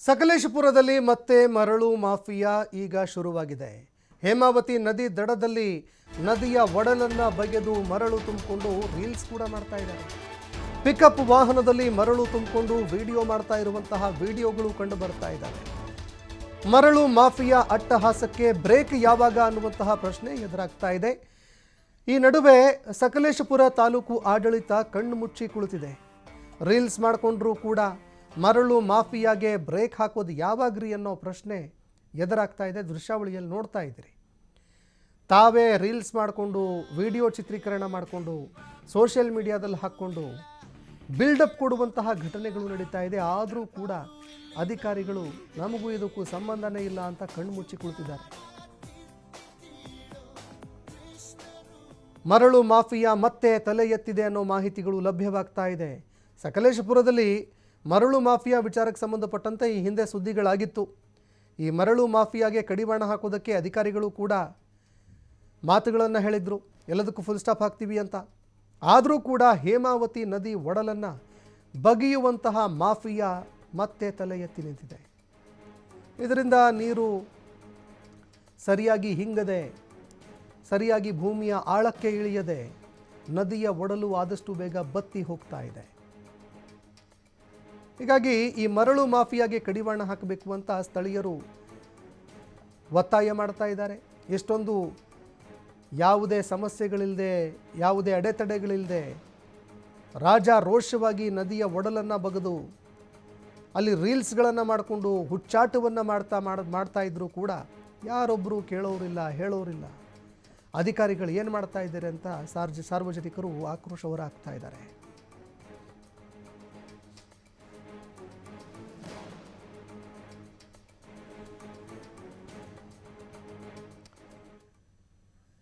ಸಕಲೇಶಪುರದಲ್ಲಿ ಮತ್ತೆ ಮರಳು ಮಾಫಿಯಾ ಈಗ ಶುರುವಾಗಿದೆ. ಹೇಮಾವತಿ ನದಿ ದಡದಲ್ಲಿ ನದಿಯ ಒಡಲನ್ನ ಬಗೆದು ಮರಳು ತುಂಬಿಕೊಂಡು ರೀಲ್ಸ್ ಕೂಡ ಮಾಡ್ತಾ ಇದ್ದಾರೆ. ಪಿಕಪ್ ವಾಹನದಲ್ಲಿ ಮರಳು ತುಂಬಿಕೊಂಡು ವಿಡಿಯೋ ಮಾಡ್ತಾ ಇರುವಂತಹ ವಿಡಿಯೋಗಳು ಕಂಡು ಬರ್ತಾ ಇದ್ದಾವೆ. ಮರಳು ಮಾಫಿಯಾ ಅಟ್ಟಹಾಸಕ್ಕೆ ಬ್ರೇಕ್ ಯಾವಾಗ ಅನ್ನುವಂತಹ ಪ್ರಶ್ನೆ ಎದುರಾಗ್ತಾ ಇದೆ. ಈ ನಡುವೆ ಸಕಲೇಶಪುರ ತಾಲೂಕು ಆಡಳಿತ ಕಣ್ಣು ಮುಚ್ಚಿ ಕುಳಿತಿದೆ. ರೀಲ್ಸ್ ಮಾಡಿಕೊಂಡ್ರೂ ಕೂಡ ಮರಳು ಮಾಫಿಯಾಗೆ ಬ್ರೇಕ್ ಹಾಕೋದು ಯಾವಾಗ್ರಿ ಅನ್ನೋ ಪ್ರಶ್ನೆ ಎದುರಾಗ್ತಾ ಇದೆ. ದೃಶ್ಯಾವಳಿಯಲ್ಲಿ ನೋಡ್ತಾ ಇದ್ದೀರಿ. ತಾವೇ ರೀಲ್ಸ್ ಮಾಡಿಕೊಂಡು ವಿಡಿಯೋ ಚಿತ್ರೀಕರಣ ಮಾಡಿಕೊಂಡು ಸೋಷಿಯಲ್ ಮೀಡಿಯಾದಲ್ಲಿ ಹಾಕ್ಕೊಂಡು ಬಿಲ್ಡಪ್ ಕೊಡುವಂತಹ ಘಟನೆಗಳು ನಡೀತಾ ಇದೆ. ಆದರೂ ಕೂಡ ಅಧಿಕಾರಿಗಳು ನಮಗೂ ಇದಕ್ಕೂ ಸಂಬಂಧನೇ ಇಲ್ಲ ಅಂತ ಕಣ್ಣು ಮುಚ್ಚಿ ಕುಳಿತಿದ್ದಾರೆ. ಮರಳು ಮಾಫಿಯಾ ಮತ್ತೆ ತಲೆ ಎತ್ತಿದೆ ಅನ್ನೋ ಮಾಹಿತಿಗಳು ಲಭ್ಯವಾಗ್ತಾ ಇದೆ. ಸಕಲೇಶಪುರದಲ್ಲಿ ಮರಳು ಮಾಫಿಯಾ ವಿಚಾರಕ್ಕೆ ಸಂಬಂಧಪಟ್ಟಂತೆ ಈ ಹಿಂದೆ ಸುದ್ದಿಗಳಾಗಿತ್ತು. ಈ ಮರಳು ಮಾಫಿಯಾಗೆ ಕಡಿವಾಣ ಹಾಕೋದಕ್ಕೆ ಅಧಿಕಾರಿಗಳು ಕೂಡ ಮಾತುಗಳನ್ನು ಹೇಳಿದರು, ಎಲ್ಲದಕ್ಕೂ ಫುಲ್ ಸ್ಟಾಪ್ ಹಾಕ್ತೀವಿ ಅಂತ. ಆದರೂ ಕೂಡ ಹೇಮಾವತಿ ನದಿ ಒಡಲನ್ನು ಬಗೆಯುವಂತಹ ಮಾಫಿಯಾ ಮತ್ತೆ ತಲೆ ಎತ್ತಿ ನಿಂತಿದೆ. ಇದರಿಂದ ನೀರು ಸರಿಯಾಗಿ ಹಿಂಗದೆ, ಸರಿಯಾಗಿ ಭೂಮಿಯ ಆಳಕ್ಕೆ ಇಳಿಯದೆ ನದಿಯ ಒಡಲು ಆದಷ್ಟು ಬೇಗ ಬತ್ತಿ ಹೋಗ್ತಾ ಇದೆ. ಹೀಗಾಗಿ ಈ ಮರಳು ಮಾಫಿಯಾಗೆ ಕಡಿವಾಣ ಹಾಕಬೇಕು ಅಂತ ಸ್ಥಳೀಯರು ಒತ್ತಾಯ ಮಾಡ್ತಾ ಇದ್ದಾರೆ. ಎಷ್ಟೊಂದು ಯಾವುದೇ ಸಮಸ್ಯೆಗಳಿಲ್ಲದೆ, ಯಾವುದೇ ಅಡೆತಡೆಗಳಿಲ್ಲದೆ ರಾಜಾರೋಷವಾಗಿ ನದಿಯ ಒಡಲನ್ನು ಬಗೆದು ಅಲ್ಲಿ ರೀಲ್ಸ್ಗಳನ್ನು ಮಾಡಿಕೊಂಡು ಹುಚ್ಚಾಟವನ್ನು ಮಾಡ್ತಾ ಇದ್ದರೂ ಕೂಡ ಯಾರೊಬ್ಬರು ಕೇಳೋರಿಲ್ಲ, ಹೇಳೋರಿಲ್ಲ. ಅಧಿಕಾರಿಗಳು ಏನು ಮಾಡ್ತಾ ಇದ್ದಾರೆ ಅಂತ ಸಾರ್ವಜನಿಕರು ಆಕ್ರೋಶ ಹೊರಹಾಕ್ತಾ ಇದ್ದಾರೆ.